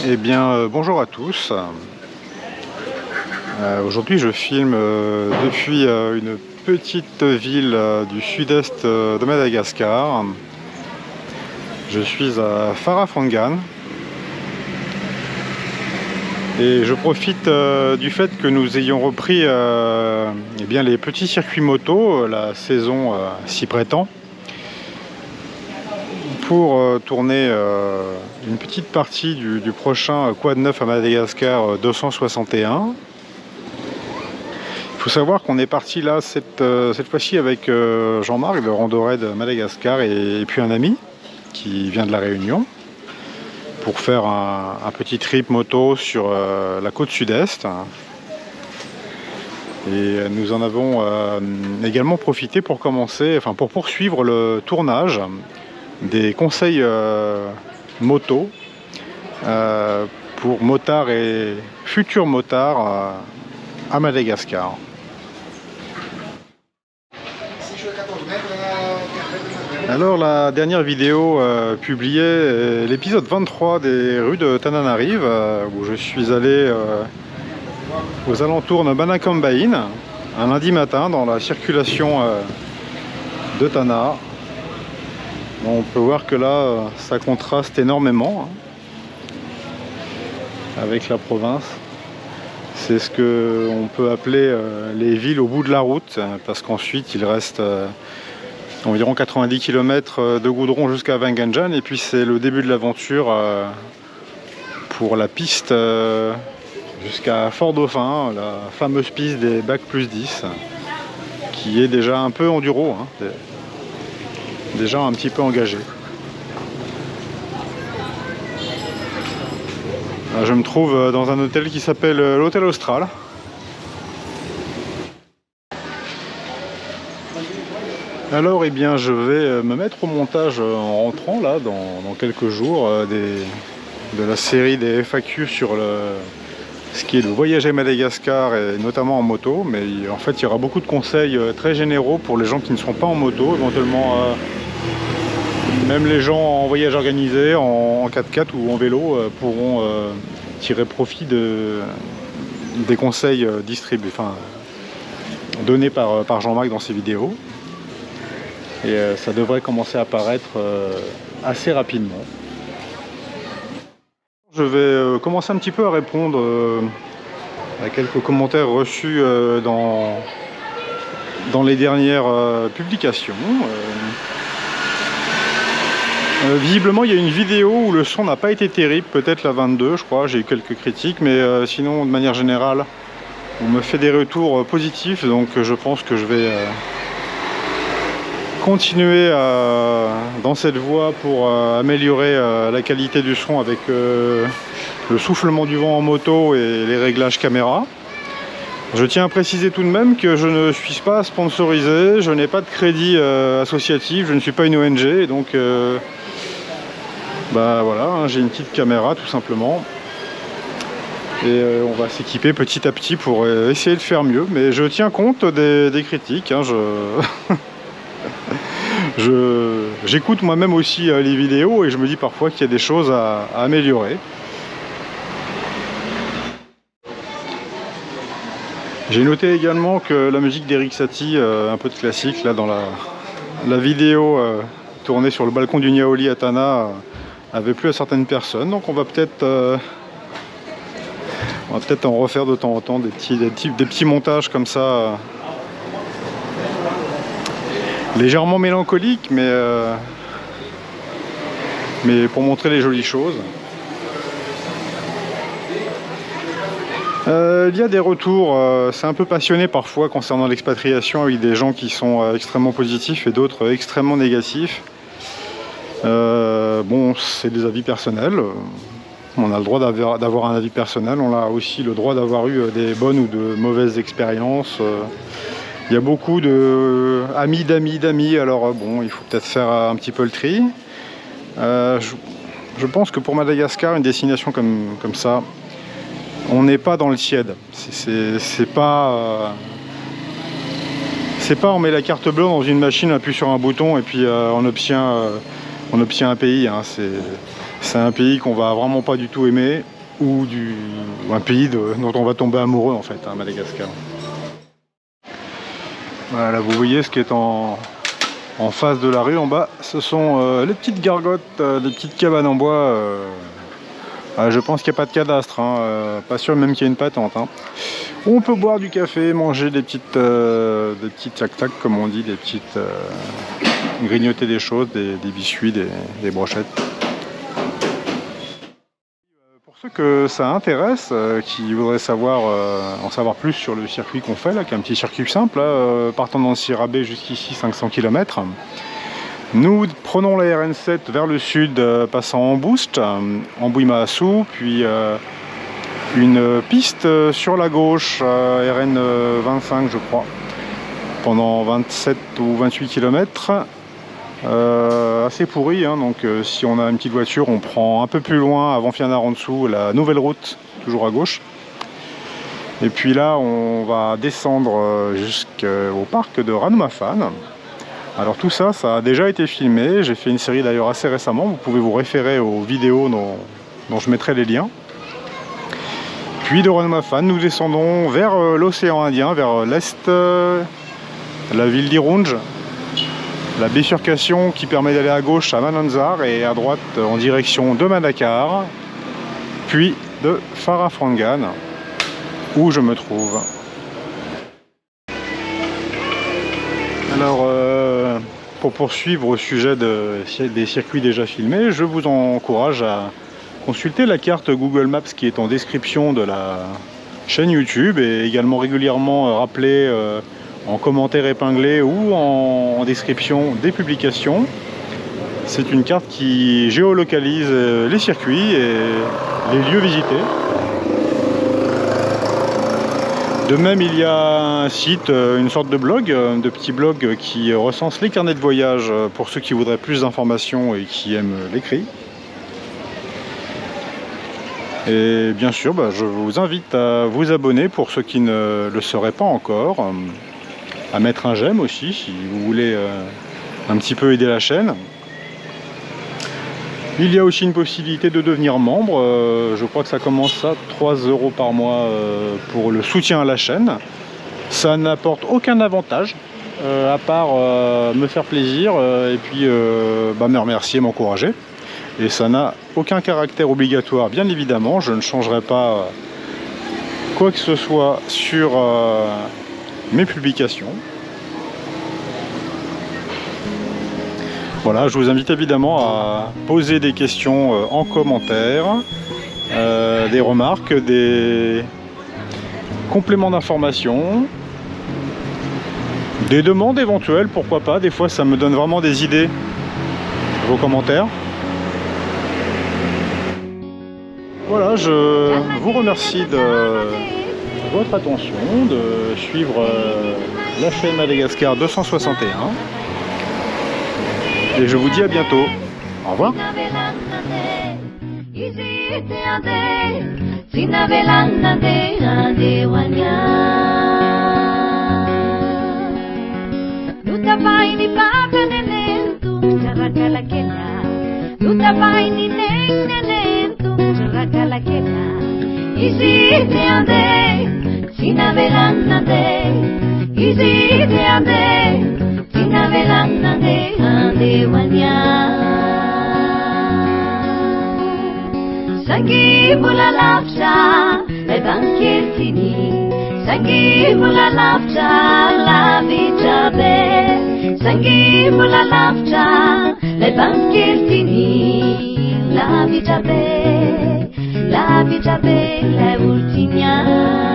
Eh bien, bonjour à tous. Aujourd'hui, je filme depuis une petite ville du sud-est de Madagascar. Je suis à Farafangan. Et je profite du fait que nous ayons repris eh bien, les petits circuits moto, la saison s'y prêtant, pour tourner une petite partie du prochain Quad 9 à Madagascar 261. Il faut savoir qu'on est parti là cette fois-ci avec Jean-Marc de Randorée de Madagascar et puis un ami qui vient de la Réunion, pour faire un petit trip moto sur la côte sud-est. Et nous en avons également profité pour pour poursuivre le tournage des conseils moto pour motards et futurs motards à Madagascar. Alors la dernière vidéo publiée, l'épisode 23 des rues de Tananarive, où je suis allé aux alentours de Banakambaïn, un lundi matin dans la circulation de Tana. Bon, on peut voir que là ça contraste énormément avec la province. C'est ce qu'on peut appeler les villes au bout de la route, parce qu'ensuite il reste environ 90 km de goudron jusqu'à Wanganjan, et puis c'est le début de l'aventure pour la piste jusqu'à Fort-Dauphin, la fameuse piste des Bac plus 10, qui est déjà un peu enduro, déjà un petit peu engagé. Je me trouve dans un hôtel qui s'appelle l'Hôtel Austral. Alors, eh bien, je vais me mettre au montage en rentrant là dans quelques jours de la série des FAQ sur ce qui est le voyage à Madagascar, et notamment en moto. Mais en fait, il y aura beaucoup de conseils très généraux pour les gens qui ne sont pas en moto, éventuellement même les gens en voyage organisé, en 4x4 ou en vélo pourront tirer profit des conseils distribués, donnés par Jean-Marc dans ses vidéos. Et ça devrait commencer à apparaître assez rapidement. Je vais commencer un petit peu à répondre à quelques commentaires reçus dans les dernières publications. Visiblement, il y a une vidéo où le son n'a pas été terrible, peut-être la 22, je crois. J'ai eu quelques critiques, mais sinon, de manière générale, on me fait des retours positifs, donc je pense que je vais continuer dans cette voie pour améliorer la qualité du son avec le soufflement du vent en moto et les réglages caméra. Je tiens à préciser tout de même que je ne suis pas sponsorisé, je n'ai pas de crédit associatif, je ne suis pas une ONG, et donc voilà, j'ai une petite caméra tout simplement. Et on va s'équiper petit à petit pour essayer de faire mieux, mais je tiens compte des critiques, j'écoute moi-même aussi les vidéos et je me dis parfois qu'il y a des choses à améliorer. J'ai noté également que la musique d'Eric Satie, un peu de classique, là dans la vidéo tournée sur le balcon du Niaoli à Tana, avait plu à certaines personnes. Donc on va peut-être en refaire de temps en temps des petits montages comme ça. Légèrement mélancolique, mais pour montrer les jolies choses. Il y a des retours, c'est un peu passionné parfois concernant l'expatriation, avec des gens qui sont extrêmement positifs et d'autres extrêmement négatifs. Bon, c'est des avis personnels. On a le droit d'avoir un avis personnel, on a aussi le droit d'avoir eu des bonnes ou de mauvaises expériences. Il y a beaucoup de d'amis, alors bon, il faut peut-être faire un petit peu le tri. Je pense que pour Madagascar, une destination comme ça, on n'est pas dans le tiède. C'est pas on met la carte bleue dans une machine, on appuie sur un bouton et puis on obtient un pays. Hein. C'est un pays qu'on va vraiment pas du tout aimer, ou un pays dont on va tomber amoureux en fait, hein, Madagascar. Voilà, vous voyez ce qui est en face de la rue en bas, ce sont les petites gargotes, les petites cabanes en bois. Je pense qu'il n'y a pas de cadastre, hein, pas sûr même qu'il y ait une patente. Hein. On peut boire du café, manger des petites tac-tac comme on dit, grignoter des choses, des biscuits, des brochettes. Pour ceux que ça intéresse, qui voudraient en savoir plus sur le circuit qu'on fait là, qui est un petit circuit simple, là, partant d'Ansirabé jusqu'ici 500 km. Nous prenons la RN7 vers le sud, passant en boost, en Bouimaassou, puis une piste sur la gauche, RN25 je crois, pendant 27 ou 28 km. Assez pourri, hein, donc si on a une petite voiture, on prend un peu plus loin, avant Fianarantsoa en dessous, la nouvelle route, toujours à gauche. Et puis là, on va descendre jusqu'au parc de Ranomafan. Alors tout ça, ça a déjà été filmé. J'ai fait une série d'ailleurs assez récemment. Vous pouvez vous référer aux vidéos dont je mettrai les liens. Puis de Ranomafan, nous descendons vers l'océan Indien, vers l'est, la ville d'Irunj. La bifurcation qui permet d'aller à gauche à Mananzar et à droite en direction de Madakar, puis de Farafrangan, où je me trouve. Alors, pour poursuivre au sujet des circuits déjà filmés, je vous encourage à consulter la carte Google Maps qui est en description de la chaîne YouTube et également régulièrement rappelée en commentaire épinglé ou en description des publications. C'est une carte qui géolocalise les circuits et les lieux visités. De même, il y a un site, une sorte de blog, de petit blog qui recense les carnets de voyage pour ceux qui voudraient plus d'informations et qui aiment l'écrit. Et bien sûr, je vous invite à vous abonner pour ceux qui ne le seraient pas encore. À mettre un j'aime aussi si vous voulez un petit peu aider la chaîne. Il y a aussi une possibilité de devenir membre, je crois que ça commence à 3 € par mois pour le soutien à la chaîne. Ça n'apporte aucun avantage à part me faire plaisir et puis me remercier, m'encourager. Et ça n'a aucun caractère obligatoire, bien évidemment. Je ne changerai pas quoi que ce soit sur mes publications. Voilà, je vous invite évidemment à poser des questions en commentaire, des remarques, des compléments d'information, des demandes éventuelles, pourquoi pas. Des fois ça me donne vraiment des idées, vos commentaires. Voilà, je vous remercie de votre attention, de suivre la chaîne Madagascar 261. Et je vous dis à bientôt. Au revoir. Sangi mula lafta, le banchertini. Sangi mula lafta, la vita be. Sangi mula lafta, le banchertini. La vita be, la ultima.